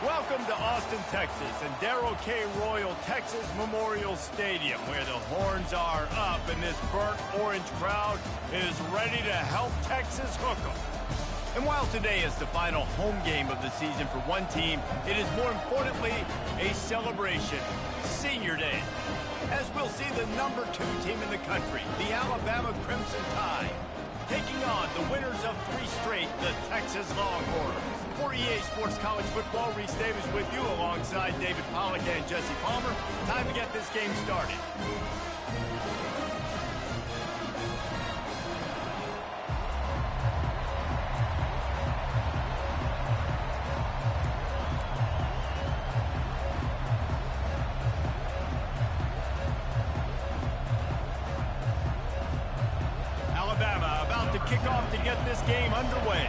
Welcome to Austin, Texas, and Darrell K. Royal Texas Memorial Stadium, where the horns are up and this burnt orange crowd is ready to help Texas hook 'em. And while today is the final home game of the season for one team, it is more importantly a celebration, Senior Day, as we'll see the #2 team in the country, the Alabama Crimson Tide, taking on the winners of 3 straight, the Texas Longhorns. For EA Sports College Football, Reese Davis with you alongside David Pollack and Jesse Palmer. Time to get this game started. Alabama about to kick off to get this game underway.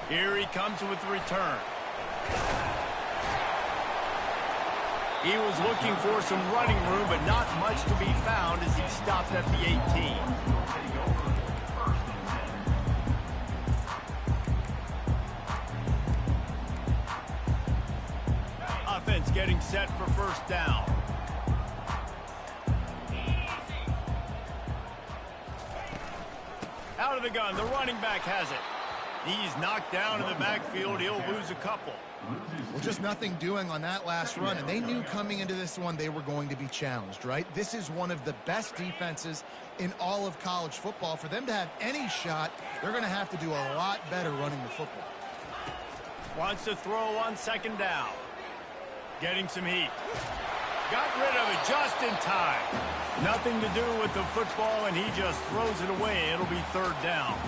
Here he comes with the return. He was looking for some running room, but not much to be found as he stopped at the 18. Offense getting set for first down. Out of the gun, the running back has it. He's knocked down in the backfield. He'll lose a couple. Well, just nothing doing on that last run, and they knew coming into this one they were going to be challenged, right? This is one of the best defenses in all of college football. For them to have any shot, they're going to have to do a lot better running the football. Wants to throw on second down. Getting some heat. Got rid of it just in time. Nothing to do with the football, and he just throws it away. It'll be third down.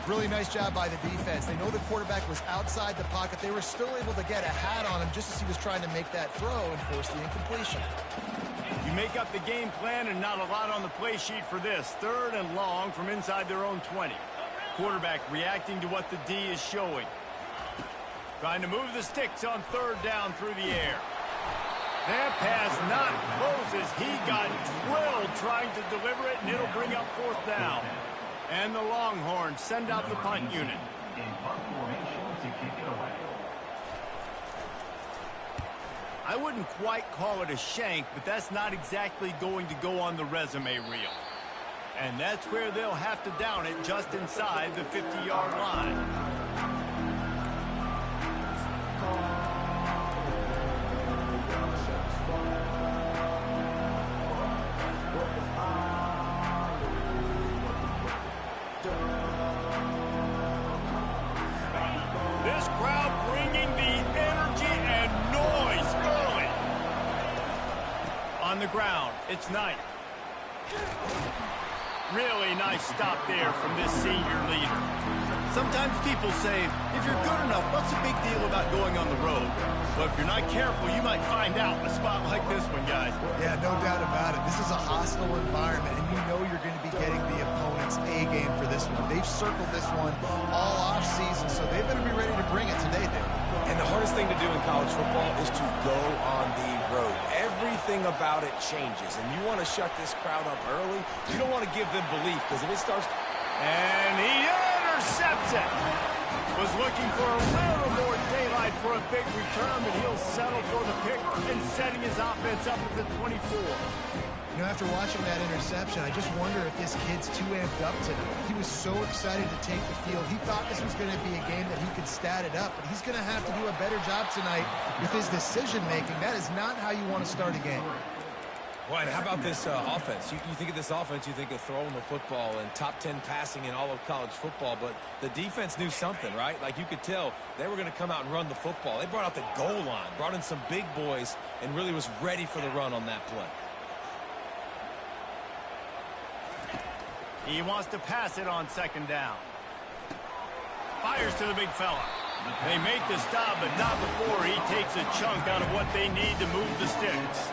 Really nice job by the defense. They know the quarterback was outside the pocket. They were still able to get a hat on him just as he was trying to make that throw and force the incompletion. You make up the game plan and not a lot on the play sheet for this. 3rd and long from inside their own 20. Quarterback reacting to what the D is showing. Trying to move the sticks on 3rd down through the air. That pass not closes. He got drilled trying to deliver it, and it'll bring up 4th down. And the Longhorns send out the punt unit. I wouldn't quite call it a shank, but that's not exactly going to go on the resume reel. And that's where they'll have to down it just inside the 50-yard line. This crowd bringing the energy and noise early. On the ground, it's Knight. Really nice stop there from this senior leader. Sometimes people say, if you're good enough, what's the big deal about going on the road? But if you're not careful, you might find out in a spot like this one, guys. Yeah, no doubt about it. This is a hostile environment, and you know you're going to be getting the opponent's A game for this one. They've circled this one all off-season, so they better be ready to bring it today, Dave. And the hardest thing to do in college football is to go on the road. Everything about it changes, and you want to shut this crowd up early. You don't want to give them belief, because if it starts... And he intercepts it. Was looking for a little more daylight for a big return, but he'll settle for the pick and setting his offense up at the 24. You know, after watching that interception, I just wonder if this kid's too amped up tonight. He was so excited to take the field. He thought this was going to be a game that he could stat it up, but he's going to have to do a better job tonight with his decision-making. That is not how you want to start a game. Well, and how about this offense? You think of this offense, you think of throwing the football and top 10 passing in all of college football, but the defense knew something, right? Like you could tell they were going to come out and run the football. They brought out the goal line, brought in some big boys, and really was ready for the run on that play. He wants to pass it on second down. Fires to the big fella. They make the stop, but not before he takes a chunk out of what they need to move the sticks.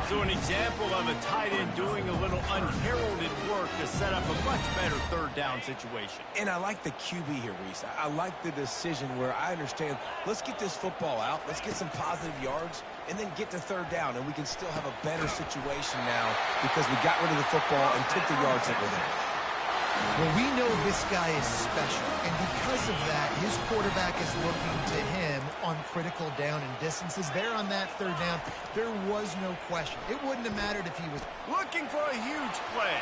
So an example of a tight end doing a little unheralded work to set up a much better 3rd down situation. And I like the QB here, Reese. I like the decision where I understand, let's get this football out, let's get some positive yards, and then get to 3rd down, and we can still have a better situation now because we got rid of the football and took the yards that were there. Well, we know this guy is special, and because of that, his quarterback is looking to him on critical down and distances. There on that third down, there was no question. It wouldn't have mattered if he was looking for a huge play.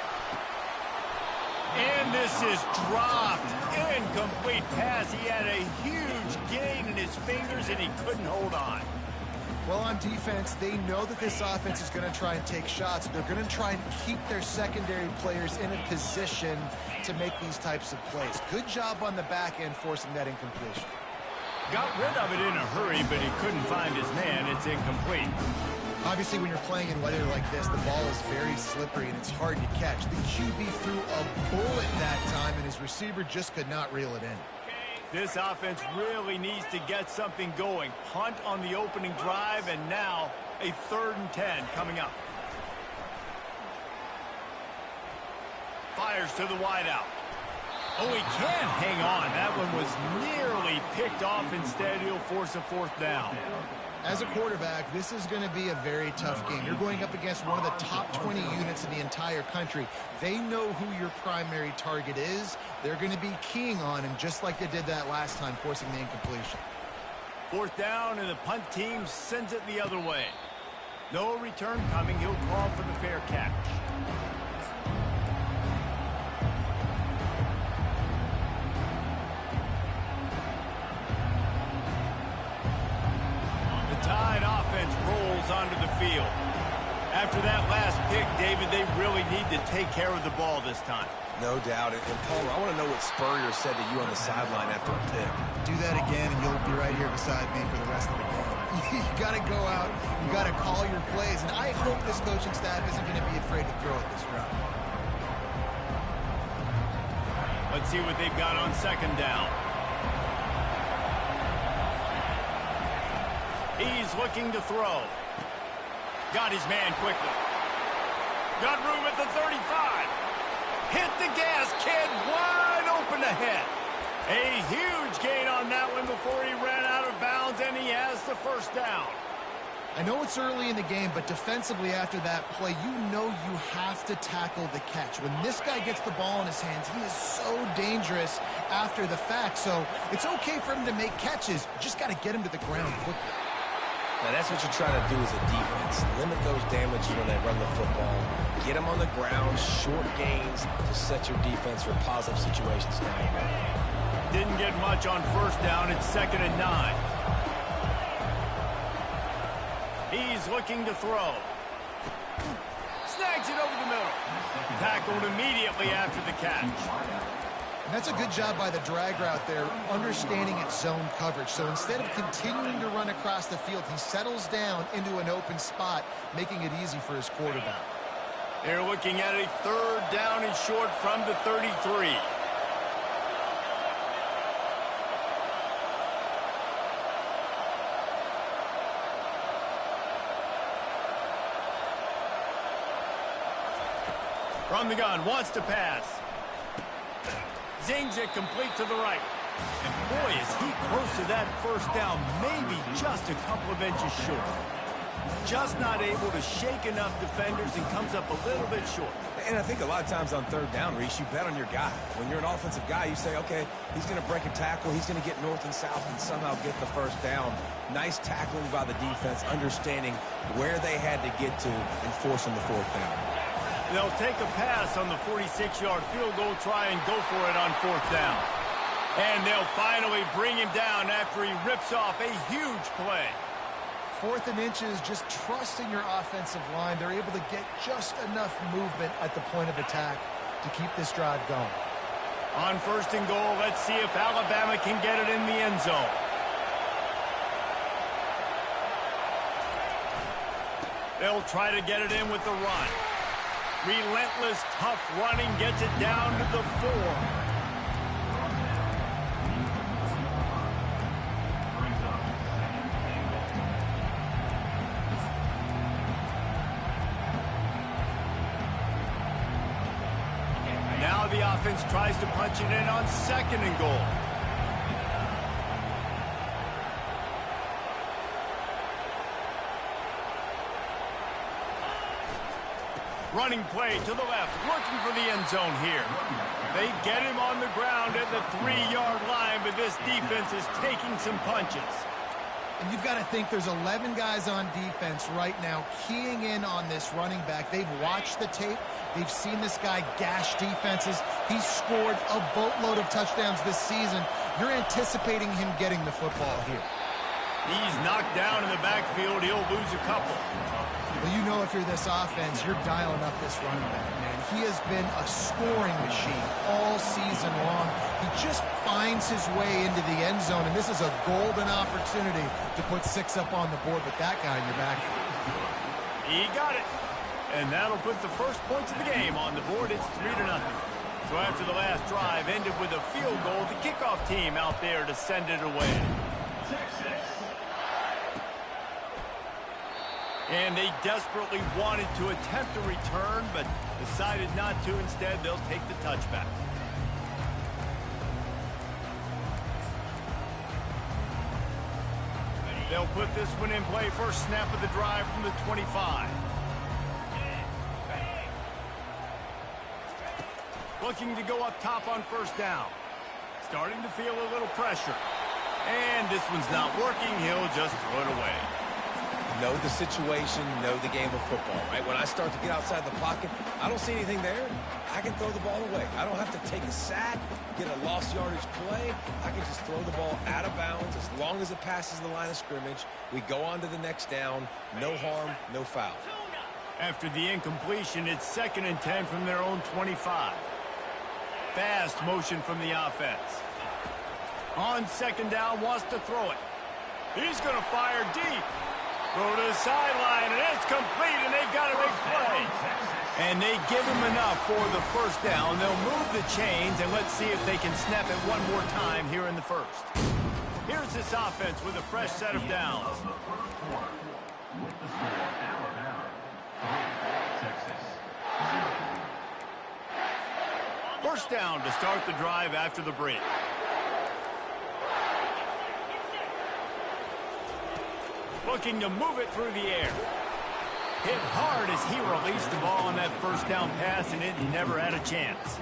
And this is dropped. Incomplete pass. He had a huge gain in his fingers, and he couldn't hold on. Well, on defense, they know that this offense is going to try and take shots. They're going to try and keep their secondary players in a position to make these types of plays. Good job on the back end forcing that incompletion. Got rid of it in a hurry, but he couldn't find his man. It's incomplete. Obviously, when you're playing in weather like this, the ball is very slippery and it's hard to catch. The QB threw a bullet that time, and his receiver just could not reel it in. This offense really needs to get something going. Punt on the opening drive, and now a 3rd and 10 coming up. Fires to the wideout. Oh, he can't hang on. That one was nearly picked off. Instead, he'll force a 4th down. As a quarterback, this is going to be a very tough game. You're going up against one of the top 20 units in the entire country. They know who your primary target is. They're going to be keying on him just like they did that last time, forcing the incompletion. 4th down, and the punt team sends it the other way. No return coming. He'll call for the fair catch. Tide offense rolls onto the field. After that last pick, David, they really need to take care of the ball this time. No doubt. And Palmer, I want to know what Spurrier said to you on the sideline after a pick. Do that again, and you'll be right here beside me for the rest of the game. You got to go out. You got to call your plays, and I hope this coaching staff isn't going to be afraid to throw it this route. Let's see what they've got on 2nd down. He's looking to throw. Got his man quickly. Got room at the 35. Hit the gas, kid. Wide open ahead. A huge gain on that one before he ran out of bounds, and he has the 1st down. I know it's early in the game, but defensively after that play, you know you have to tackle the catch. When this guy gets the ball in his hands, he is so dangerous after the fact. So it's okay for him to make catches. You just got to get him to the ground quickly. Now, that's what you're trying to do as a defense. Limit those damages when they run the football. Get them on the ground, short gains to set your defense for positive situations down the road. Didn't get much on 1st down. It's 2nd and 9. He's looking to throw. Snags it over the middle. Tackled immediately after the catch. And that's a good job by the drag route there, understanding its zone coverage. So instead of continuing to run across the field, he settles down into an open spot, making it easy for his quarterback. They're looking at a 3rd down and short from the 33. From the gun, wants to pass. Zings it complete to the right. And boy, is he close to that 1st down, maybe just a couple of inches short. Just not able to shake enough defenders and comes up a little bit short. And I think a lot of times on 3rd down, Reese, you bet on your guy. When you're an offensive guy, you say, okay, he's going to break a tackle, he's going to get north and south and somehow get the 1st down. Nice tackling by the defense, understanding where they had to get to and forcing the 4th down. They'll take a pass on the 46-yard field goal, try and go for it on 4th down. And they'll finally bring him down after he rips off a huge play. 4th and inches, just trusting your offensive line. They're able to get just enough movement at the point of attack to keep this drive going. On 1st and goal, let's see if Alabama can get it in the end zone. They'll try to get it in with the run. Relentless, tough running gets it down to the 4. Now the offense tries to punch it in on 2nd and goal. Running play to the left, looking for the end zone here. They get him on the ground at the 3-yard line, but this defense is taking some punches. And you've got to think there's 11 guys on defense right now keying in on this running back. They've watched the tape. They've seen this guy gash defenses. He's scored a boatload of touchdowns this season. You're anticipating him getting the football here. He's knocked down in the backfield. He'll lose a couple. Well, you know if you're this offense, you're dialing up this running back, man. He has been a scoring machine all season long. He just finds his way into the end zone, and this is a golden opportunity to put 6 up on the board with that guy in your backfield. He got it. And that'll put the first points of the game on the board. It's 3-0. So after the last drive ended with a field goal, the kickoff team out there to send it away. And they desperately wanted to attempt a return, but decided not to. Instead, they'll take the touchback. They'll put this one in play. First snap of the drive from the 25. Looking to go up top on first down. Starting to feel a little pressure. And this one's not working. He'll just throw it away. Know the situation, know the game of football, right? When I start to get outside the pocket, I don't see anything there. I can throw the ball away. I don't have to take a sack, get a lost yardage play. I can just throw the ball out of bounds as long as it passes the line of scrimmage. We go on to the next down. No harm, no foul. After the incompletion, it's 2nd and 10 from their own 25. Fast motion from the offense. On 2nd down, wants to throw it. He's going to fire deep. Throw to the sideline, and it's complete, and they've got a big play. And they give him enough for the first down. They'll move the chains, and let's see if they can snap it one more time here in the first. Here's this offense with a fresh set of downs. First down to start the drive after the break. Looking to move it through the air. Hit hard as he released the ball on that first down pass, and it never had a chance.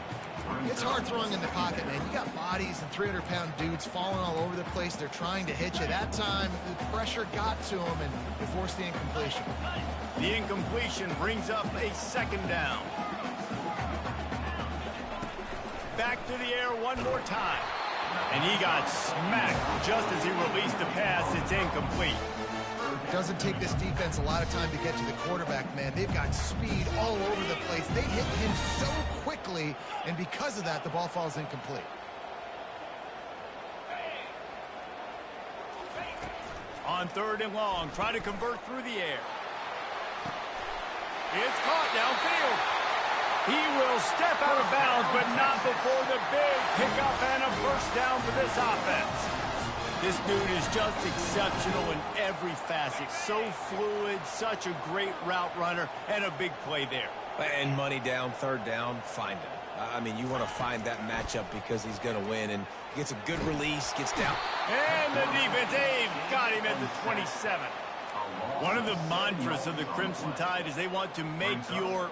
It's hard throwing in the pocket, man. You got bodies and 300-pound dudes falling all over the place. They're trying to hit you. That time, the pressure got to him, and it forced the incompletion. The incompletion brings up a 2nd down. Back to the air one more time. And he got smacked just as he released the pass. It's incomplete. It doesn't take this defense a lot of time to get to the quarterback, man. They've got speed all over the place. They hit him so quickly, and because of that, the ball falls incomplete. On 3rd and long, try to convert through the air. It's caught downfield. He will step out of bounds, but not before the big pickup and a first down for this offense. This dude is just exceptional in every facet. So fluid, such a great route runner, and a big play there. And money down, 3rd down, find him. I mean, you want to find that matchup because he's going to win, and gets a good release, gets down. And the defense, they've got him at the 27. One of the mantras of the Crimson Tide is they want to make your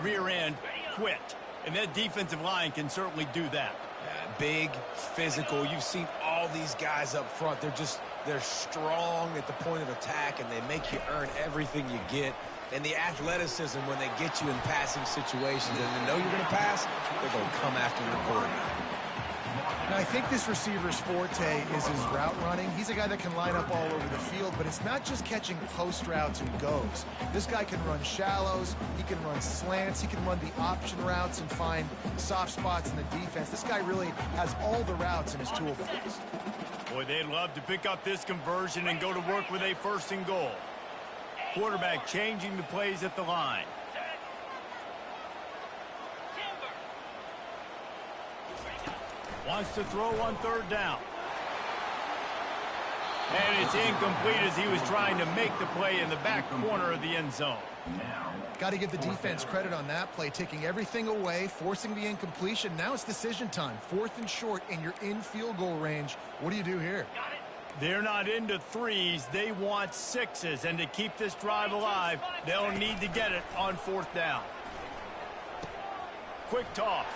rear end quit. And that defensive line can certainly do that. Big, physical. You've seen all these guys up front. They're strong at the point of attack, and they make you earn everything you get. And the athleticism when they get you in passing situations and they know you're going to pass, they're going to come after your quarterback. Now, I think this receiver's forte is his route running. He's a guy that can line up all over the field, but it's not just catching post routes and goes. This guy can run shallows, he can run slants, he can run the option routes and find soft spots in the defense. This guy really has all the routes in his toolbox. Boy, they'd love to pick up this conversion and go to work with a 1st and goal. Quarterback changing the plays at the line. Wants to throw on 3rd down. And it's incomplete as he was trying to make the play in the back corner of the end zone. Got to give the defense credit on that play, taking everything away, forcing the incompletion. Now it's decision time. 4th and short, and you're in field goal range. What do you do here? They're not into threes. They want sixes. And to keep this drive alive, they'll need to get it on 4th down. Quick toss.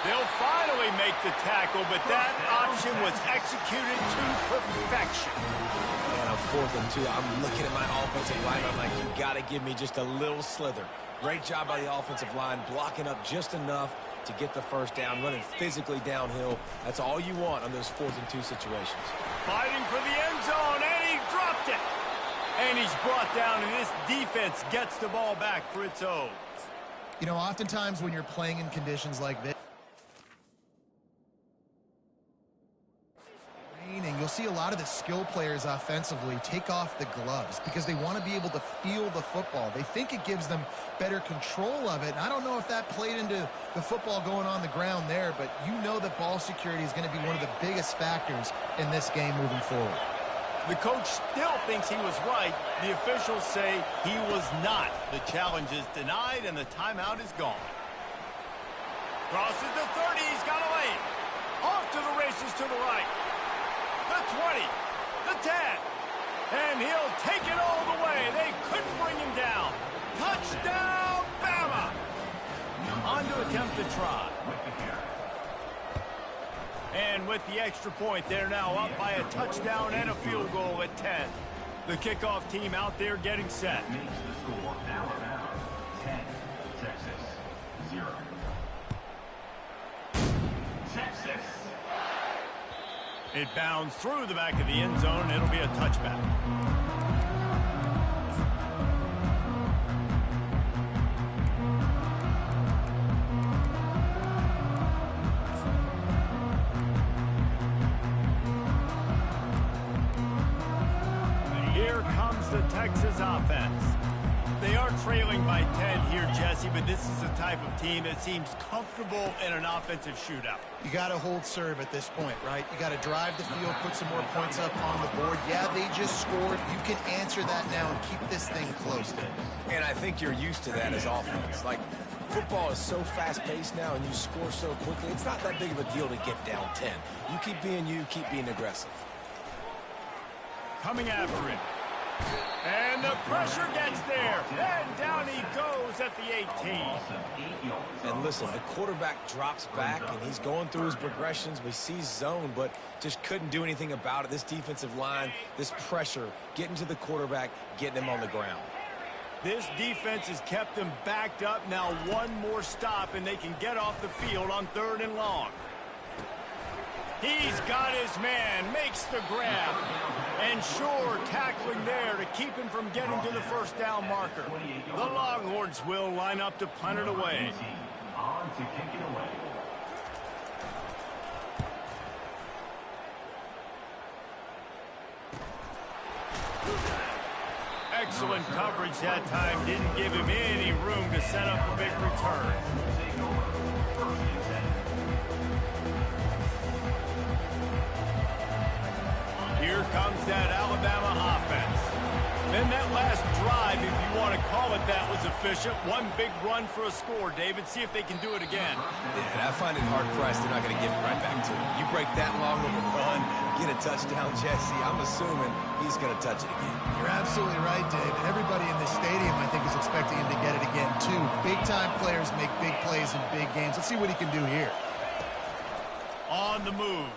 They'll finally make the tackle, but that option was executed to perfection. And on 4th and 2, I'm looking at my offensive line. I'm like, you got to give me just a little slither. Great job by the offensive line, blocking up just enough to get the first down, running physically downhill. That's all you want on those 4th and 2 situations. Fighting for the end zone, and he dropped it. And he's brought down, and this defense gets the ball back for its own. You know, oftentimes when you're playing in conditions like this, you'll see a lot of the skill players offensively take off the gloves because they want to be able to feel the football. They think it gives them better control of it. And I don't know if that played into the football going on the ground there, but you know that ball security is going to be one of the biggest factors in this game moving forward. The coach still thinks he was right. The officials say he was not. The challenge is denied, and the timeout is gone. Crosses the 30. He's got a lane. Off to the races to the right. The 20, the 10, and he'll take it all the way. They couldn't bring him down. Touchdown, Bama! On to attempt to try. And with the extra point, they're now up by a touchdown and a field goal at 10. The kickoff team out there getting set. Makes the score Alabama 10, Texas 0. Texas. It bounds through the back of the end zone. It'll be a touchback. Here comes the Texas offense. They are trailing by 10 here, Jesse, but this is the type of team that seems comfortable in an offensive shootout. You got to hold serve at this point, right? You got to drive the field, put some more points up on the board. Yeah, they just scored. You can answer that now and keep this thing close. And I think you're used to that as offense. Like, football is so fast-paced now and you score so quickly, it's not that big of a deal to get down 10. You keep being aggressive. Coming after him. And the pressure gets there. And down he goes at the 18. And listen, the quarterback drops back, and he's going through his progressions. We see zone, but just couldn't do anything about it. This defensive line, this pressure, getting to the quarterback, getting him on the ground. This defense has kept them backed up. Now one more stop, and they can get off the field on 3rd and long. He's got his man, makes the grab. And sure, tackling there to keep him from getting to the 1st down marker. The Longhorns will line up to punt it away. On to kick it away. Excellent coverage that time. Didn't give him any room to set up a big return. Take over 1st and 10. Here comes that Alabama offense. Then that last drive, if you want to call it that, was efficient. One big run for a score, David. See if they can do it again. Yeah, and I find it hard-pressed they're not going to give it right back to him. You break that long of a run, get a touchdown, Jesse, I'm assuming he's going to touch it again. You're absolutely right, Dave. And everybody in this stadium, I think, is expecting him to get it again, too. Big-time players make big plays in big games. Let's see what he can do here. On the move.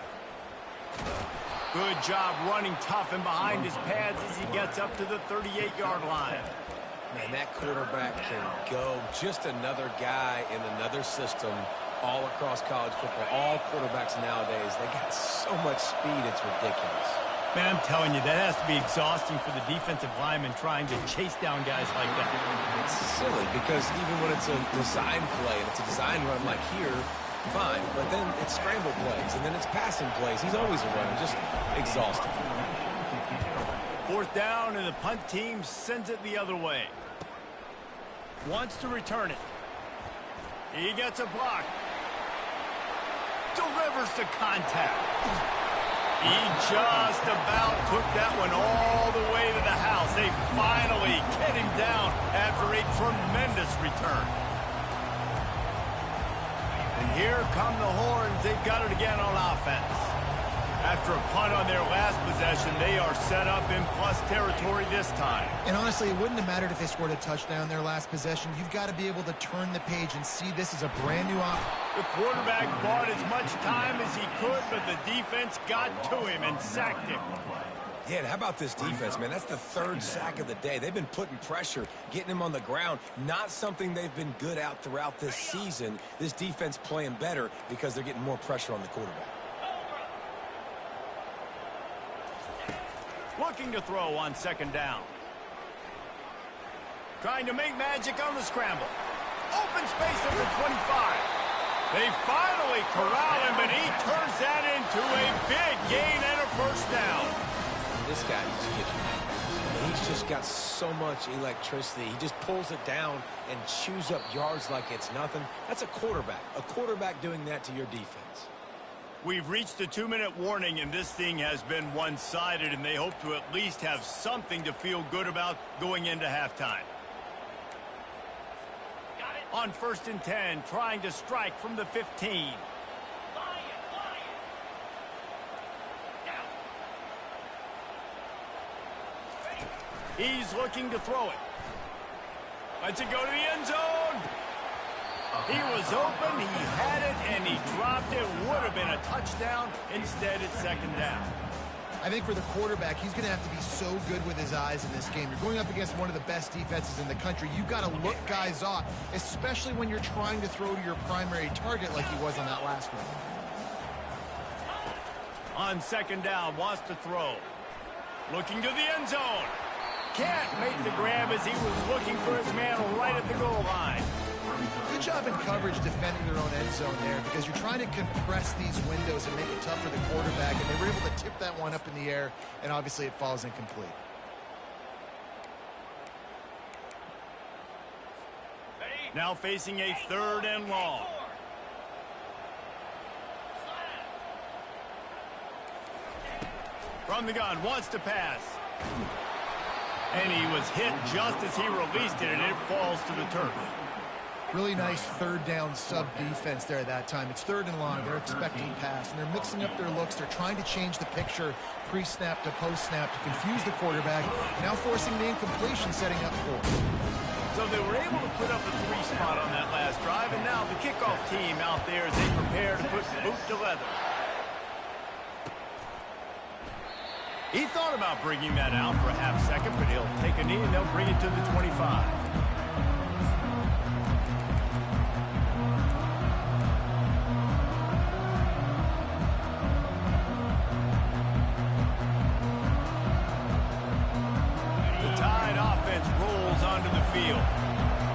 Good job running tough and behind his pads as he gets up to the 38-yard line. Man, that quarterback can go. Just another guy in another system all across college football. All quarterbacks nowadays, they got so much speed, it's ridiculous. Man, I'm telling you, that has to be exhausting for the defensive lineman trying to chase down guys like that. It's silly because even when it's a design play and it's a design run like here, fine, but then it's scramble plays, and then it's passing plays. He's always a runner, just exhausting. 4th down, and the punt team sends it the other way. Wants to return it. He gets a block. Delivers the contact. He just about took that one all the way to the house. They finally get him down after a tremendous return. And here come the Horns. They've got it again on offense. After a punt on their last possession, they are set up in plus territory this time. And honestly, it wouldn't have mattered if they scored a touchdown their last possession. You've got to be able to turn the page and see this as a brand new offense. The quarterback bought as much time as he could, but the defense got to him and sacked him. Yeah, and how about this defense, man? That's the third sack of the day. They've been putting pressure, getting him on the ground. Not something they've been good at throughout this season. This defense playing better because they're getting more pressure on the quarterback. Looking to throw on second down. Trying to make magic on the scramble. Open space at the 25. They finally corral him, but he turns that into a big gain and a first down. This guy just gets me. He's just got so much electricity. He just pulls it down and chews up yards like it's nothing. That's a quarterback. A quarterback doing that to your defense. We've reached the 2-minute warning, and this thing has been one-sided, and they hope to at least have something to feel good about going into halftime. On 1st and 10, trying to strike from the 15. He's looking to throw it. Lets it go to the end zone. He was open, he had it, and he dropped it. Would have been a touchdown. Instead, it's second down. I think for the quarterback, he's going to have to be so good with his eyes in this game. You're going up against one of the best defenses in the country. You've got to look guys off, especially when you're trying to throw to your primary target like he was on that last one. On second down, wants to throw. Looking to the end zone. Can't make the grab as he was looking for his man right at the goal line. Good job in coverage defending their own end zone there, because you're trying to compress these windows and make it tough for the quarterback, and they were able to tip that one up in the air, and obviously it falls incomplete. Now facing a 3rd and long. From the gun, wants to pass. And he was hit just as he released it, and it falls to the turf. Really nice 3rd down sub defense there at that time. It's 3rd and long. They're expecting pass, and they're mixing up their looks. They're trying to change the picture pre-snap to post-snap to confuse the quarterback, now forcing the incompletion, setting up 4. So they were able to put up a 3 spot on that last drive, and now the kickoff team out there as they prepare to put boot to leather. He thought about bringing that out for a half second, but he'll take a knee and they'll bring it to the 25. The Tide offense rolls onto the field.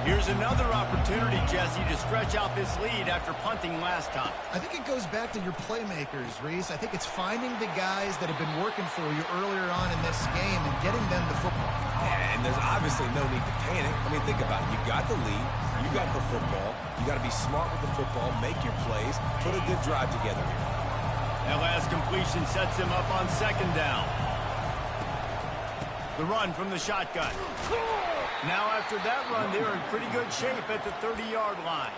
Here's another opportunity, Jesse, to stretch out this lead after punting last time. I think it goes back to your playmakers, Reese. I think it's finding the guys that have been working for you earlier on in this game and getting them the football. And there's obviously no need to panic. I mean, think about it. You got the lead. You got the football. You got to be smart with the football, make your plays, put a good drive together here. That last completion sets him up on second down. The run from the shotgun. Now after that run, they're in pretty good shape at the 30-yard line.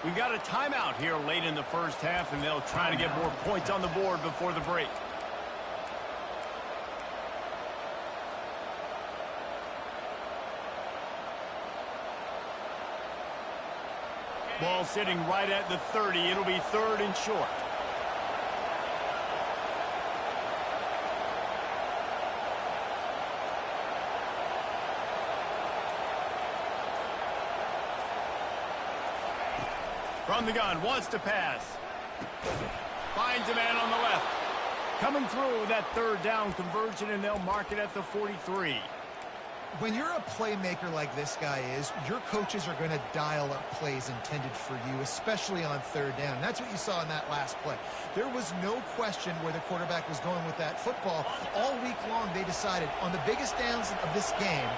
We've got a timeout here late in the first half, and they'll try to get more points on the board before the break. Ball sitting right at the 30. It'll be 3rd and short. From the gun, wants to pass. Finds a man on the left. Coming through that 3rd down conversion, and they'll mark it at the 43. When you're a playmaker like this guy is, your coaches are going to dial up plays intended for you, especially on 3rd down. That's what you saw in that last play. There was no question where the quarterback was going with that football. All week long, they decided on the biggest downs of this game,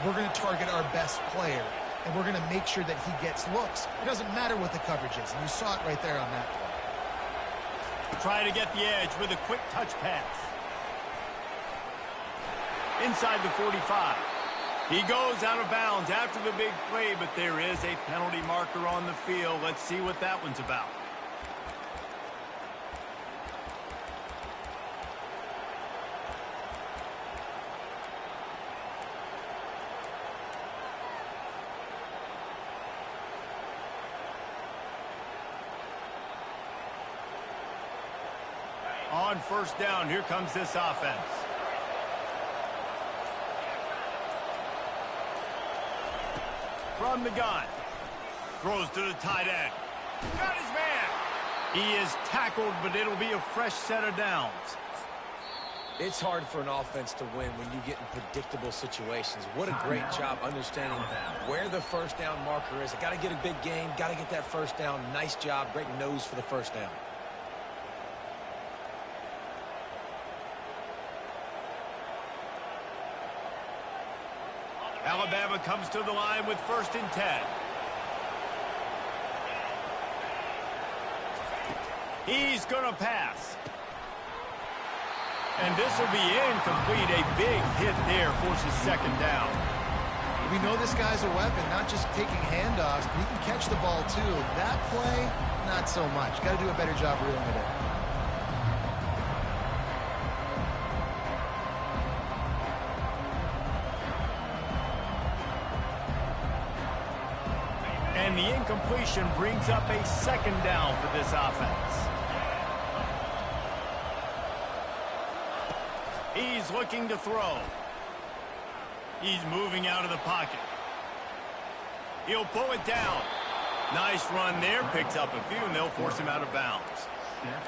we're going to target our best player, and we're going to make sure that he gets looks. It doesn't matter what the coverage is, and you saw it right there on that play. Try to get the edge with a quick touch pass. Inside the 45. He goes out of bounds after the big play, but there is a penalty marker on the field. Let's see what that one's about. on first down. Here comes this offense. From the gun. Throws to the tight end. Got his man. He is tackled, but it'll be a fresh set of downs. It's hard for an offense to win when you get in predictable situations. What a great job understanding where the first down marker is. Got to get a big gain, got to get that first down. Nice job, great nose for the first down. Alabama comes to the line with 1st and 10. He's going to pass. And this will be incomplete. A big hit there forces 2nd down. We know this guy's a weapon, not just taking handoffs, but he can catch the ball too. That play, not so much. Got to do a better job reeling it in. And the incompletion brings up a 2nd down for this offense. He's looking to throw. He's moving out of the pocket. He'll pull it down. Nice run there. Picks up a few, and they'll force him out of bounds.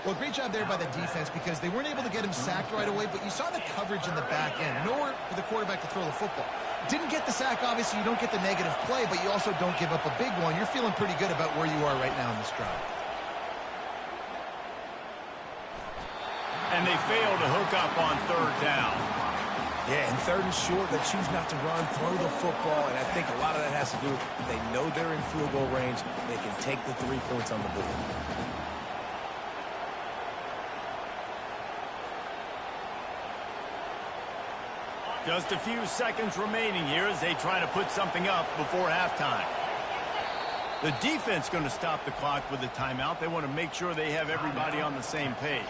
Well, great job there by the defense because they weren't able to get him sacked right away, but you saw the coverage in the back end. Nowhere for the quarterback to throw the football. Didn't get the sack, obviously. You don't get the negative play, but you also don't give up a big one. You're feeling pretty good about where you are right now in this drive. And they fail to hook up on 3rd down. Yeah, and 3rd and short, they choose not to run, throw the football, and I think a lot of that has to do with they know they're in field goal range. They can take the 3 points on the board. Just a few seconds remaining here as they try to put something up before halftime. The defense going to stop the clock with a timeout. They want to make sure they have everybody on the same page.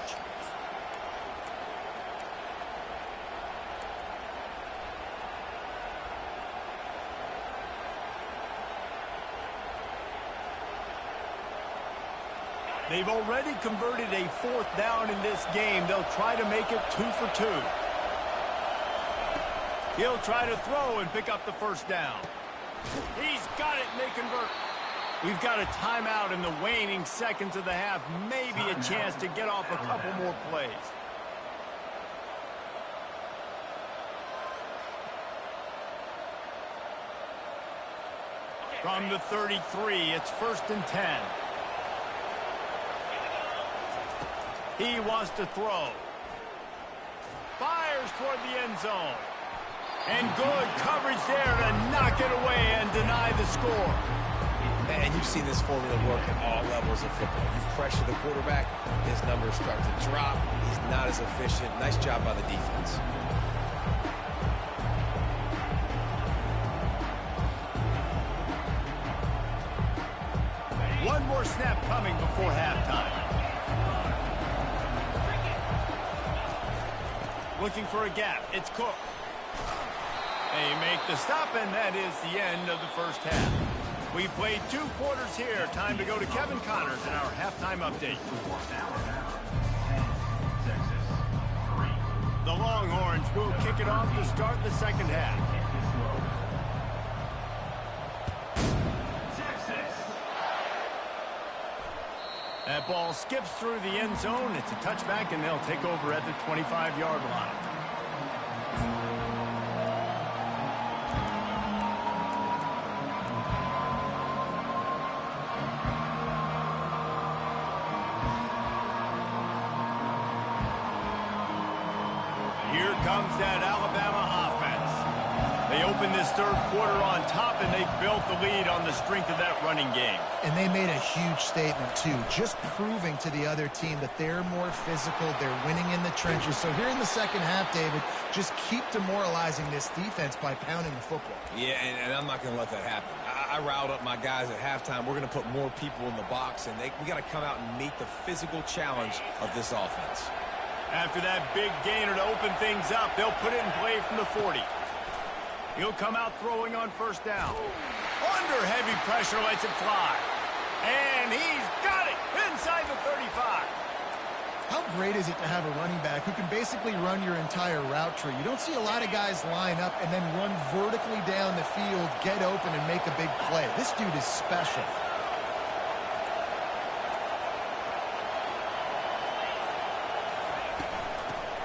They've already converted a 4th down in this game. They'll try to make it 2 for 2. He'll try to throw and pick up the 1st down. He's got it, and they convert. We've got a timeout in the waning seconds of the half. Maybe a chance to get off a couple more plays. From the 33, it's 1st and 10. He wants to throw. Fires toward the end zone. And good coverage there to knock it away and deny the score. And you've seen this formula work at all levels of football. You pressure the quarterback, his numbers start to drop. He's not as efficient. Nice job by the defense. One more snap coming before halftime. Looking for a gap. It's Cook. They make the stop, and that is the end of the 1st half. We played 2 quarters here. Time to go to Kevin Connors in our halftime update. The Longhorns will kick it off to start the 2nd half. That ball skips through the end zone. It's a touchback, and they'll take over at the 25-yard line. Here comes that Alabama offense. They open this 3rd quarter on top, and they built the lead on the strength of that running game. And they made a huge statement, too, just proving to the other team that they're more physical, they're winning in the trenches. So here in the 2nd half, David, just keep demoralizing this defense by pounding the football. Yeah, and I'm not going to let that happen. I riled up my guys at halftime. We're going to put more people in the box, and we got to come out and meet the physical challenge of this offense. After that big gainer to open things up, they'll put it in play from the 40. He'll come out throwing on 1st down. Under heavy pressure, lets it fly. And he's got it inside the 35. How great is it to have a running back who can basically run your entire route tree? You don't see a lot of guys line up and then run vertically down the field, get open, and make a big play. This dude is special.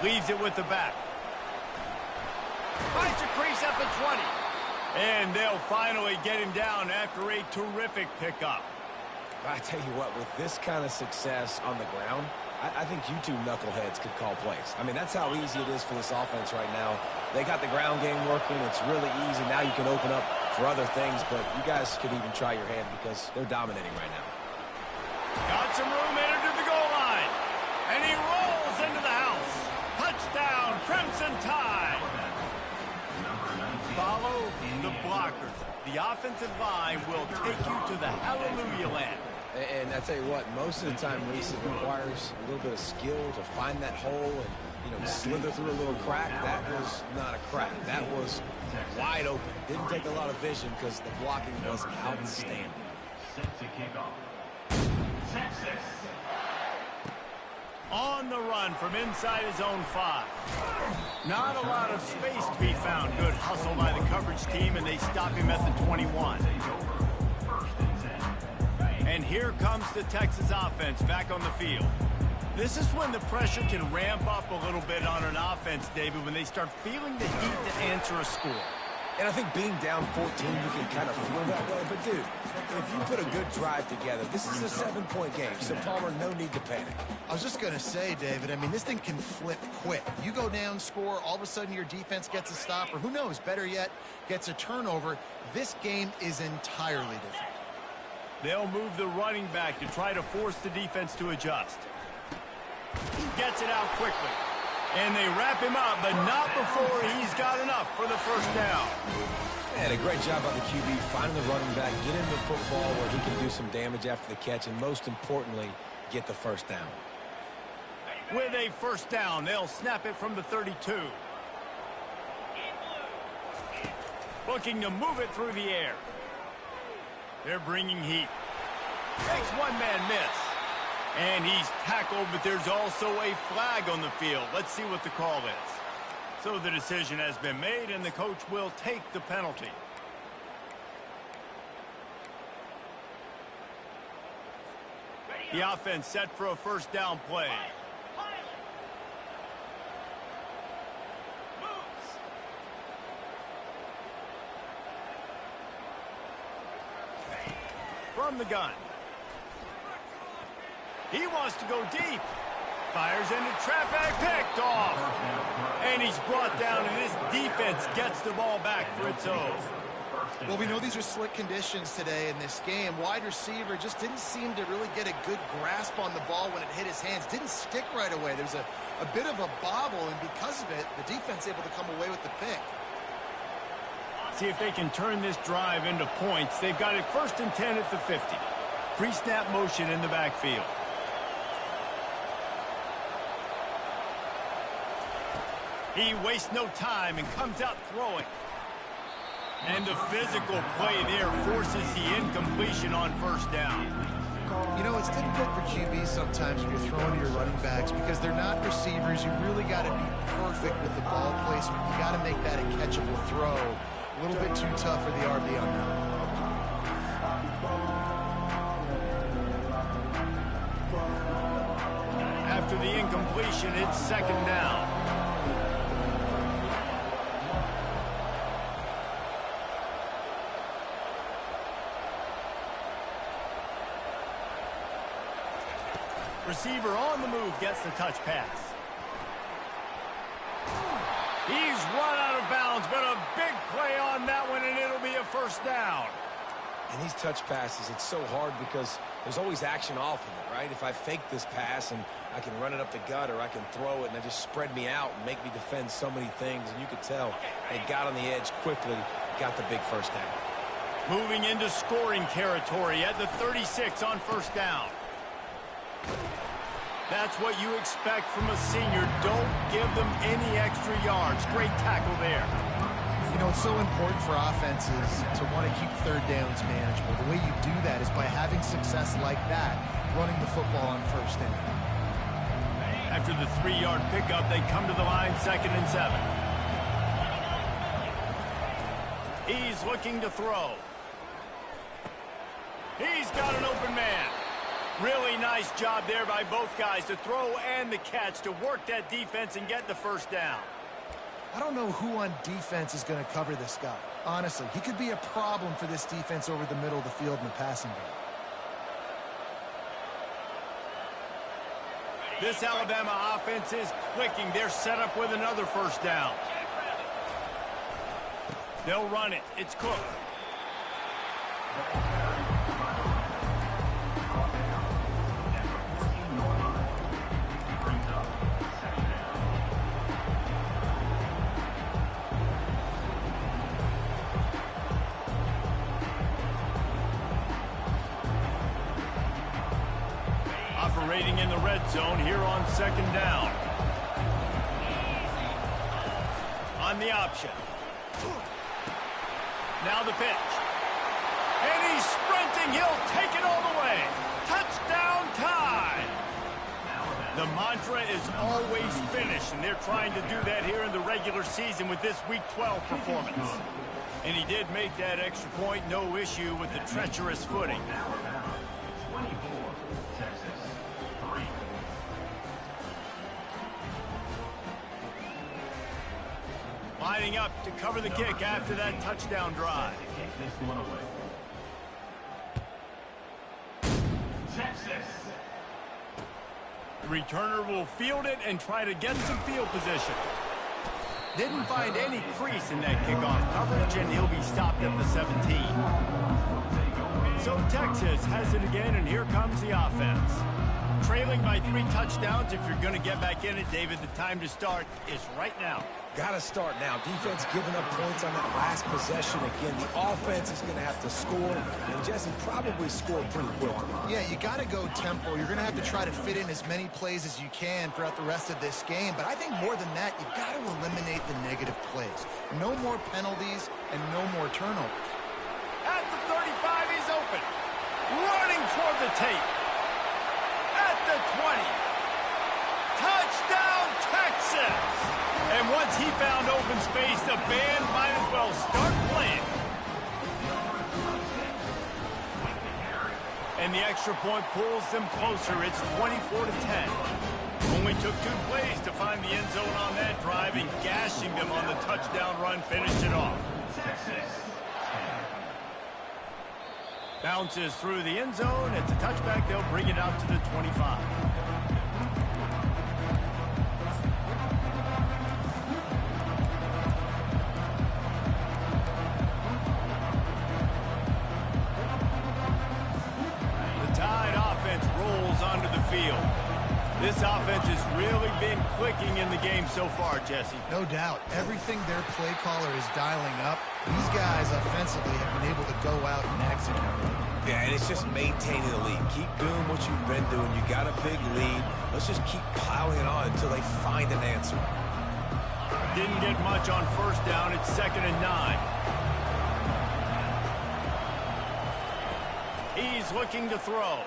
Leaves it with the back. Finds a crease at the 20. And they'll finally get him down after a terrific pickup. I tell you what, with this kind of success on the ground, I think you two knuckleheads could call plays. I mean, that's how easy it is for this offense right now. They got the ground game working. It's really easy. Now you can open up for other things, but you guys could even try your hand because they're dominating right now. Got some room, entered to the goal line. And he rolls into the house. Touchdown, Crimson Tide. Follow the blockers. The offensive line will take you to the hallelujah land. And I tell you what, most of the time, Reese, it requires a little bit of skill to find that hole and, slither through a little crack. That was not a crack. That was wide open. Didn't take a lot of vision because the blocking was outstanding. Set to kick off. Texas. On the run from inside his own 5. Not a lot of space to be found. Good hustle by the coverage team, and they stop him at the 21. And here comes the Texas offense back on the field. This is when the pressure can ramp up a little bit on an offense, David, when they start feeling the heat to answer a score. And I think being down 14, you can kind of feel that way. But, dude, if you put a good drive together, this is a 7-point game. So, Palmer, no need to panic. I was just going to say, David, I mean, this thing can flip quick. You go down, score, all of a sudden your defense gets a stop, or who knows, better yet, gets a turnover. This game is entirely different. They'll move the running back to try to force the defense to adjust. He gets it out quickly. And they wrap him up, but not before he's got enough for the first down. And a great job by the QB finding the running back, get him the football where he can do some damage after the catch, and most importantly, get the first down. With a first down, they'll snap it from the 32. Looking to move it through the air. They're bringing heat. Takes one-man miss. And he's tackled, but there's also a flag on the field. Let's see what the call is. So the decision has been made, and the coach will take the penalty. The offense set for a first down play. From the gun. He wants to go deep. Fires into traffic, picked off. And he's brought down, and this defense gets the ball back for its own. Well, we know these are slick conditions today in this game. Wide receiver just didn't seem to really get a good grasp on the ball when it hit his hands. Didn't stick right away. There's a bit of a bobble, and because of it, the defense able to come away with the pick. See if they can turn this drive into points. They've got it 1st and 10 at the 50. Pre-snap motion in the backfield. He wastes no time and comes out throwing. And the physical play there forces the incompletion on first down. You know, it's difficult for QBs sometimes when you're throwing to your running backs because they're not receivers. You really got to be perfect with the ball placement. You got to make that a catchable throw. A little bit too tough for the RB on that. After the incompletion, it's 2nd down. Receiver on the move gets the touch pass. He's run out of bounds, but a big play on that one, and it'll be a first down. And these touch passes, it's so hard because there's always action off of it, right? If I fake this pass and I can run it up the gut or I can throw it and they just spread me out and make me defend so many things, and you could tell they got on the edge quickly, got the big first down. Moving into scoring territory at the 36 on first down. That's what you expect from a senior. Don't give them any extra yards. Great tackle there. You know, it's so important for offenses to want to keep 3rd downs manageable. The way you do that is by having success like that, running the football on first down. After the 3-yard pickup, they come to the line 2nd and 7. He's looking to throw. He's got an open man. Really nice job there by both guys to throw and the catch to work that defense and get the first down. I don't know who on defense is going to cover this guy. Honestly, he could be a problem for this defense over the middle of the field in the passing game. This Alabama offense is clicking. They're set up with another first down. They'll run it. It's Cook. Operating in the red zone here on 2nd down. On the option. Now the pitch. And he's sprinting. He'll take it all the way. Touchdown time. The mantra is always finish, and they're trying to do that here in the regular season with this Week 12 performance. And he did make that extra point, no issue with the treacherous footing. Lining up to cover the kick after that touchdown drive. The returner will field it and try to get some field position. Didn't find any crease in that kickoff coverage, and he'll be stopped at the 17. So Texas has it again, and here comes the offense. Trailing by 3 touchdowns. If you're going to get back in it, David, the time to start is right now. Got to start now. Defense giving up points on that last possession. Again, the offense is going to have to score, and Jesse probably score pretty quickly. Yeah, you got to go tempo. You're going to have to try to fit in as many plays as you can throughout the rest of this game. But I think more than that, you got to eliminate the negative plays. No more penalties and no more turnovers. At the 35, he's open. Running toward the tape. At the 20. Touchdown, Texas! And once he found open space, the band might as well start playing. And the extra point pulls them closer. It's 24-10. Only took 2 plays to find the end zone on that drive, and gashing them on the touchdown run finished it off. Bounces through the end zone. It's a touchback. They'll bring it out to the 25. Onto the field. This offense has really been clicking in the game so far, Jesse. No doubt. Everything their play caller is dialing up, these guys offensively have been able to go out and execute. Yeah, and it's just maintaining the lead. Keep doing what you've been doing. You got a big lead. Let's just keep piling it on until they find an answer. Didn't get much on first down. It's 2nd and 9. He's looking to throw.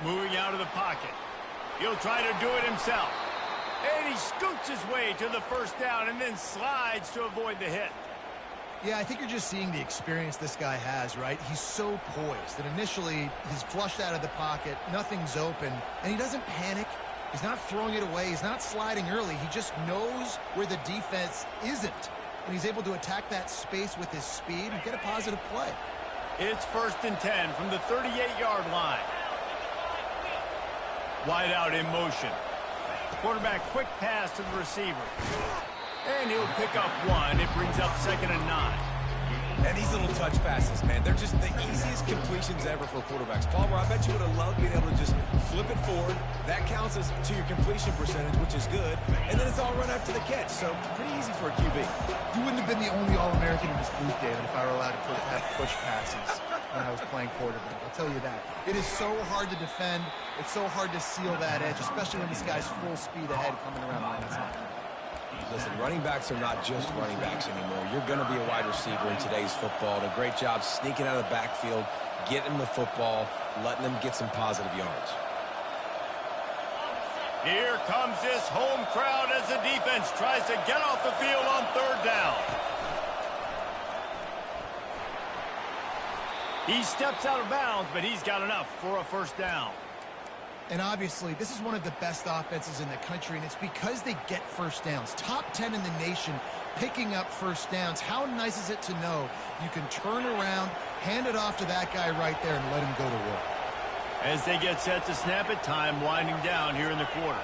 Moving out of the pocket. He'll try to do it himself. And he scoots his way to the first down and then slides to avoid the hit. Yeah, I think you're just seeing the experience this guy has, right? He's so poised that initially he's flushed out of the pocket, nothing's open, and he doesn't panic. He's not throwing it away. He's not sliding early. He just knows where the defense isn't, and he's able to attack that space with his speed and get a positive play. It's 1st and 10 from the 38-yard line. Wide out in motion. Quarterback quick pass to the receiver. And he'll pick up 1. It brings up 2nd and 9. And these little touch passes, man, they're just the easiest completions ever for quarterbacks. Palmer, I bet you would have loved being able to just flip it forward. That counts as to your completion percentage, which is good. And then it's all run after the catch, so pretty easy for a QB. You wouldn't have been the only All-American in this booth, David, if I were allowed to have push passes when I was playing quarterback. I'll tell you that. It is so hard to defend. It's so hard to seal that edge, especially when this guy's full speed ahead coming around the outside. Listen, running backs are not just running backs anymore. You're going to be a wide receiver in today's football. And a great job sneaking out of the backfield, getting the football, letting them get some positive yards. Here comes this home crowd as the defense tries to get off the field on third down. He steps out of bounds, but he's got enough for a first down. And obviously, this is one of the best offenses in the country, and it's because they get first downs. Top 10 in the nation picking up first downs. How nice is it to know you can turn around, hand it off to that guy right there, and let him go to work. As they get set to snap it, time winding down here in the quarter.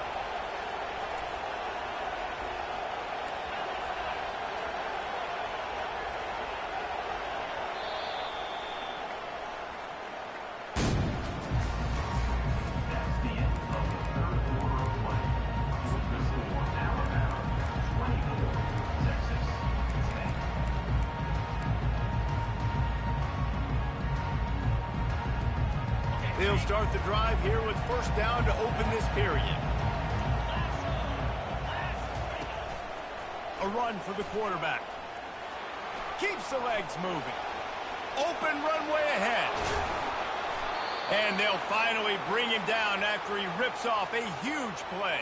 They'll start the drive here with first down to open this period. A run for the quarterback. Keeps the legs moving. Open runway ahead. And they'll finally bring him down after he rips off a huge play.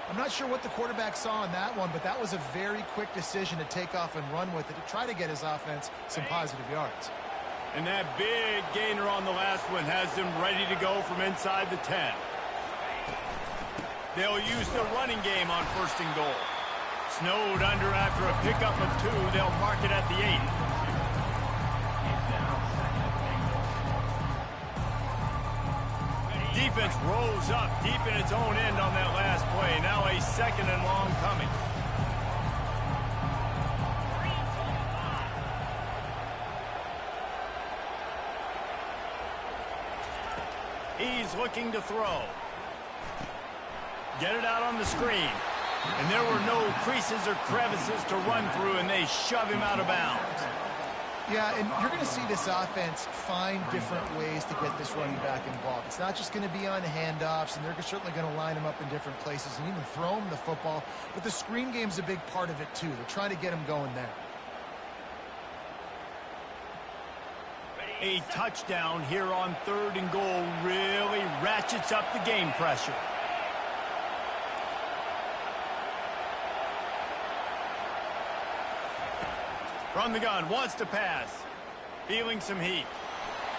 I'm not sure what the quarterback saw in that one, but that was a very quick decision to take off and run with it to try to get his offense some positive yards. And that big gainer on the last one has them ready to go from inside the 10. They'll use the running game on first and goal. Snowed under after a pickup of 2. They'll mark it at the 8. Defense rolls up deep in its own end on that last play. Now a second and long coming. He's looking to throw. Get it out on the screen. And there were no creases or crevices to run through, and they shove him out of bounds. Yeah, and you're going to see this offense find different ways to get this running back involved. It's not just going to be on handoffs, and they're certainly going to line him up in different places and even throw him the football. But the screen game's a big part of it, too. They're trying to get him going there. A touchdown here on third and goal really ratchets up the game pressure. From the gun, wants to pass. Feeling some heat.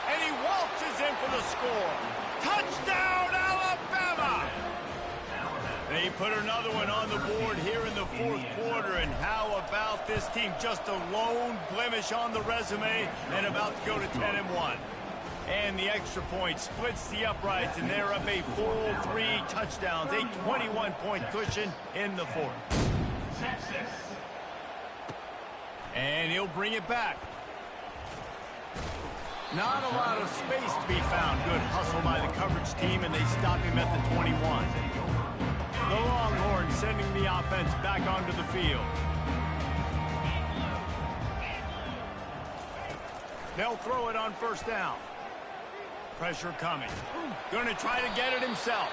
And he waltzes in for the score. Touchdown, Alabama! They put another one on the board here in the fourth quarter, and how about this team? Just a lone blemish on the resume and about to go to 10-1. And the extra point splits the uprights, and they're up a full 3 touchdowns, a 21-point cushion in the fourth. And he'll bring it back. Not a lot of space to be found. Good hustle by the coverage team, and they stop him at the 21. The Longhorns sending the offense back onto the field. They'll throw it on first down. Pressure coming. Going to try to get it himself.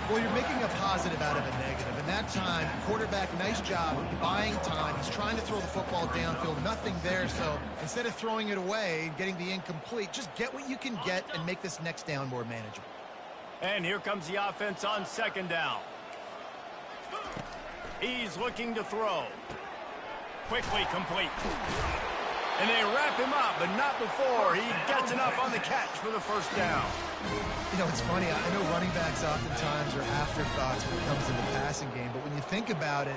Well, you're making a positive out of a negative. And that time, quarterback, nice job buying time. He's trying to throw the football downfield. Nothing there, so instead of throwing it away and getting the incomplete, just get what you can get and make this next down more manageable. And here comes the offense on second down. He's looking to throw. Quickly complete. And they wrap him up, but not before he gets enough on the catch for the first down. You know, it's funny. I know running backs oftentimes are afterthoughts when it comes to the passing game, but when you think about it,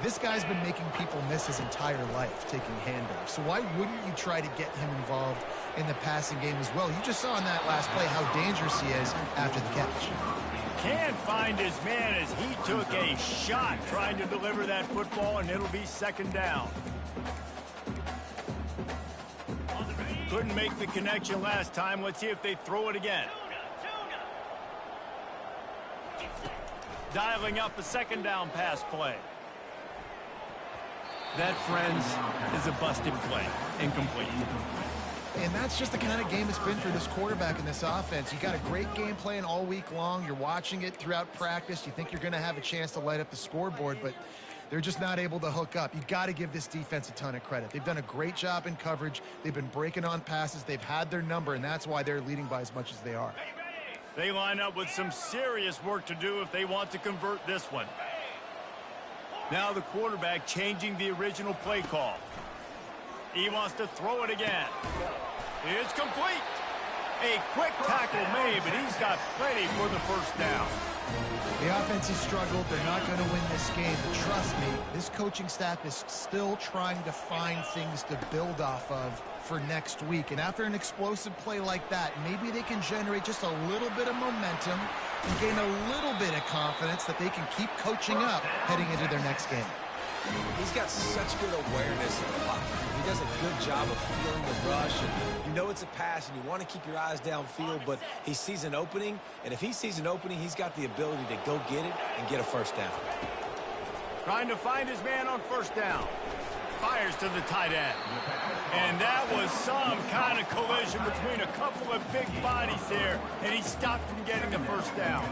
this guy's been making people miss his entire life taking handoffs. So why wouldn't you try to get him involved in the passing game as well? You just saw in that last play how dangerous he is after the catch. Can't find his man as he took a shot trying to deliver that football, and it'll be second down. Couldn't make the connection last time. Let's see if they throw it again. Dialing up a second down pass play. That, friends, is a busted play. Incomplete. And that's just the kind of game it's been for this quarterback in this offense. You got a great game plan all week long. You're watching it throughout practice. You think you're going to have a chance to light up the scoreboard, but they're just not able to hook up. You got to give this defense a ton of credit. They've done a great job in coverage. They've been breaking on passes. They've had their number, and that's why they're leading by as much as they are. They line up with some serious work to do if they want to convert this one. Now the quarterback changing the original play call. He wants to throw it again. It's complete. A quick tackle made, but he's got plenty for the first down. The offense has struggled. They're not going to win this game. But trust me, this coaching staff is still trying to find things to build off of for next week. And after an explosive play like that, maybe they can generate just a little bit of momentum and gain a little bit of confidence that they can keep coaching up heading into their next game. He's got such good awareness of the pocket. He does a good job of feeling the rush. And you know it's a pass, and you want to keep your eyes downfield, but he sees an opening, and if he sees an opening, he's got the ability to go get it and get a first down. Trying to find his man on first down. Fires to the tight end. And that was some kind of collision between a couple of big bodies there, and he stopped from getting the first down.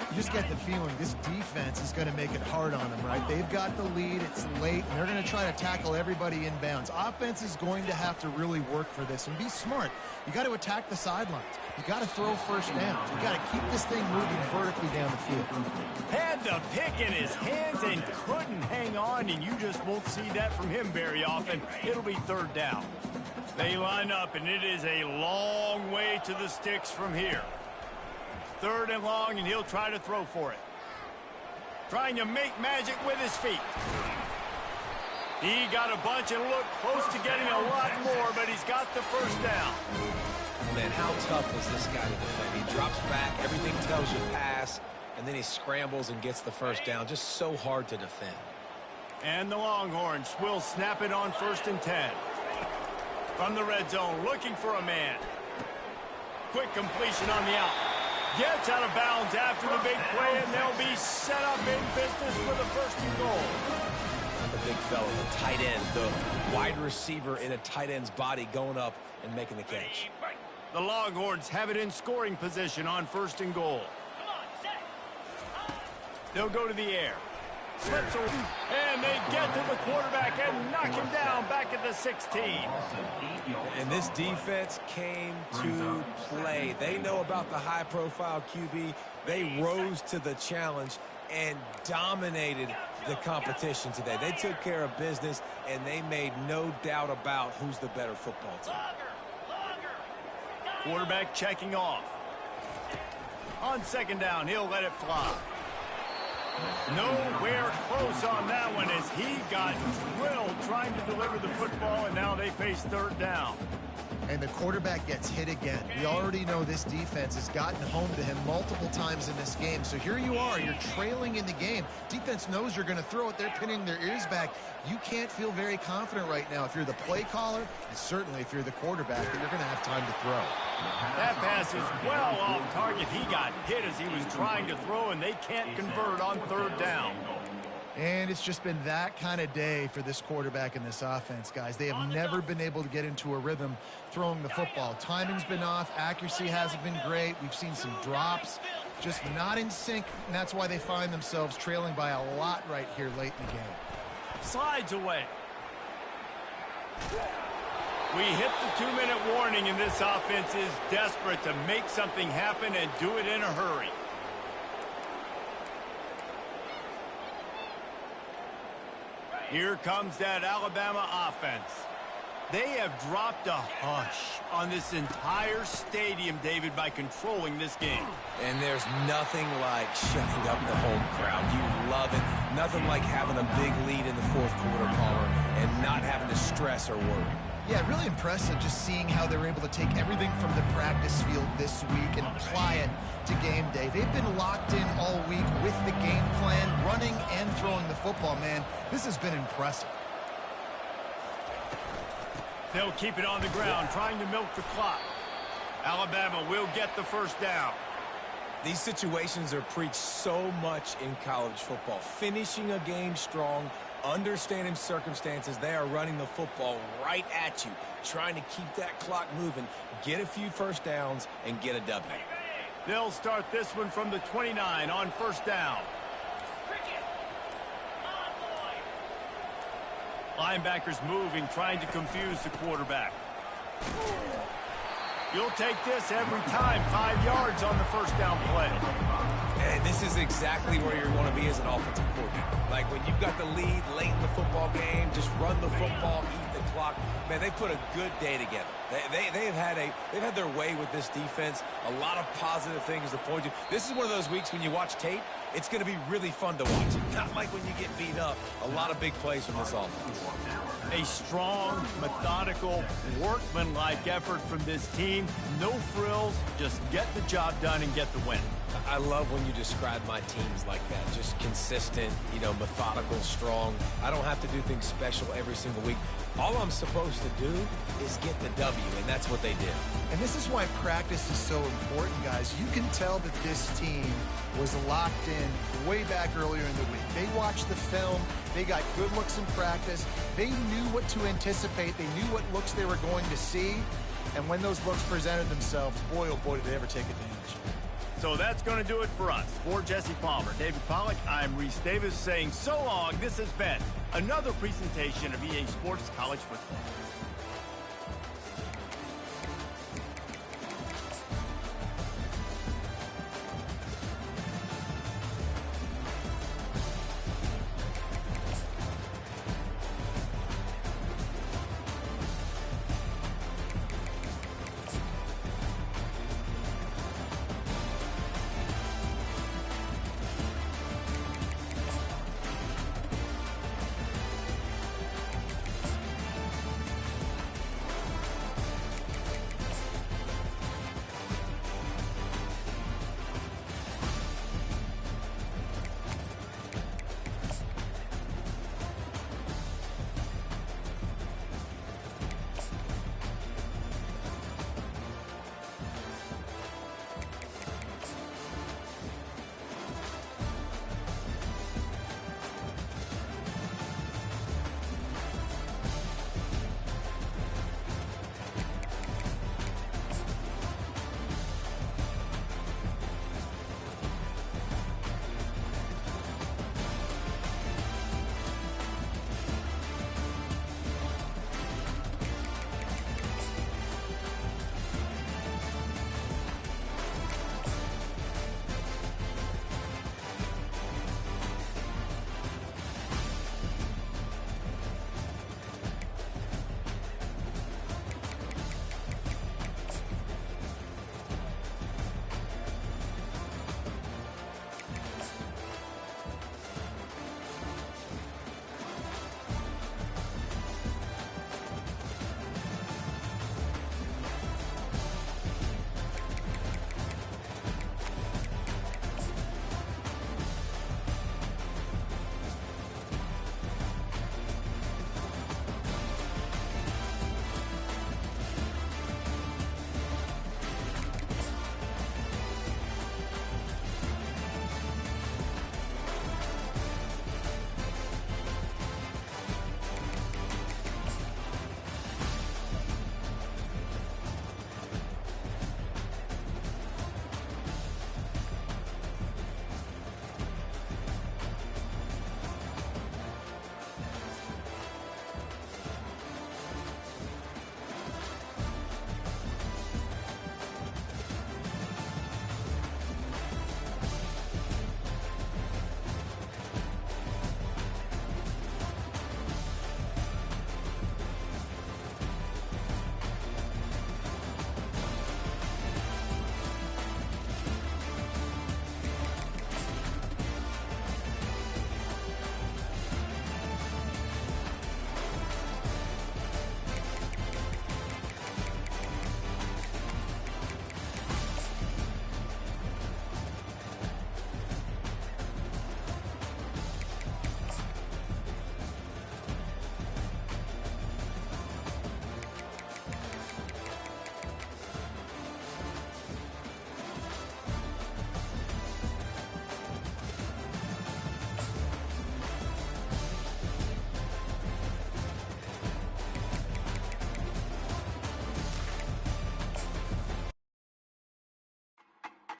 You just get the feeling this defense is going to make it hard on them, right? They've got the lead, it's late, and they're going to try to tackle everybody inbounds. Offense is going to have to really work for this and be smart. You got to attack the sidelines. You got to throw first downs. You got to keep this thing moving vertically down the field. Had the pick in his hands and couldn't hang on, and you just won't see that from him very often. It'll be third down. They line up, and it is a long way to the sticks from here. Third and long, and he'll try to throw for it. Trying to make magic with his feet. He got a bunch and looked close to getting a lot more, but he's got the first down. Man, how tough is this guy to defend? He drops back, everything tells you pass, and then he scrambles and gets the first down. Just so hard to defend. And the Longhorns will snap it on 1st and 10. From the red zone, looking for a man. Quick completion on the out. Gets out of bounds after the big play, and they'll be set up in business for the 1st and goal. The big fella, the tight end, the wide receiver in a tight end's body going up and making the catch. The Longhorns have it in scoring position on 1st and goal. They'll go to the air. Slips away, and they get to the quarterback and knock him down back at the 16. And this defense came to play. They know about the high-profile QB. They rose to the challenge and dominated the competition today. They took care of business, and they made no doubt about who's the better football team. Quarterback checking off. On 2nd down, he'll let it fly. Nowhere close on that one as he got drilled trying to deliver the football, and now they face 3rd down. And the quarterback gets hit again. We already know this defense has gotten home to him multiple times in this game. So here you are, you're trailing in the game. Defense knows you're going to throw it. They're pinning their ears back. You can't feel very confident right now if you're the play caller, and certainly if you're the quarterback, that you're going to have time to throw. That pass is well off target. He got hit as he was trying to throw, and they can't convert on 3rd down. And it's just been that kind of day for this quarterback and this offense, guys. They have never been able to get into a rhythm throwing the football. Timing's been off. Accuracy hasn't been great. We've seen some drops, just not in sync, and that's why they find themselves trailing by a lot right here late in the game. Slides away. We hit the 2-minute warning, and this offense is desperate to make something happen and do it in a hurry. Here comes that Alabama offense. They have dropped a hush on this entire stadium, David, by controlling this game. And there's nothing like shutting up the home crowd. You love it. Nothing like having a big lead in the 4th quarter, Palmer, and not having to stress or worry. Yeah, really impressive just seeing how they were able to take everything from the practice field this week and apply it to game day. They've been locked in all week with the game plan, running and throwing the football, man. This has been impressive. They'll keep it on the ground, trying to milk the clock. Alabama will get the 1st down. These situations are preached so much in college football. Finishing a game strong, understanding circumstances. They are running the football right at you, trying to keep that clock moving, get a few first downs, and get a W. They'll start this one from the 29 on 1st down. Linebackers moving, trying to confuse the quarterback. You'll take this every time. 5 yards on the first down play. And this is exactly where you want to be as an offensive coordinator. Like when you've got the lead late in the football game, just run the football, eat the clock. Man, they put a good day together. They've had their way with this defense. A lot of positive things to point to. This is one of those weeks when you watch tape, it's going to be really fun to watch. Not like when you get beat up. A lot of big plays from this offense. A strong, methodical, workmanlike effort from this team. No frills, just get the job done and get the win. I love when you describe my teams like that. Just consistent, methodical, strong. I don't have to do things special every single week. All I'm supposed to do is get the W, and that's what they did. And this is why practice is so important, guys. You can tell that this team was locked in way back earlier in the week. They watched the film. They got good looks in practice. They knew what to anticipate. They knew what looks they were going to see. And when those looks presented themselves, boy, oh boy, did they ever take advantage. So that's going to do it for us. For Jesse Palmer, David Pollack, I'm Reese Davis saying so long. This has been another presentation of EA Sports College Football.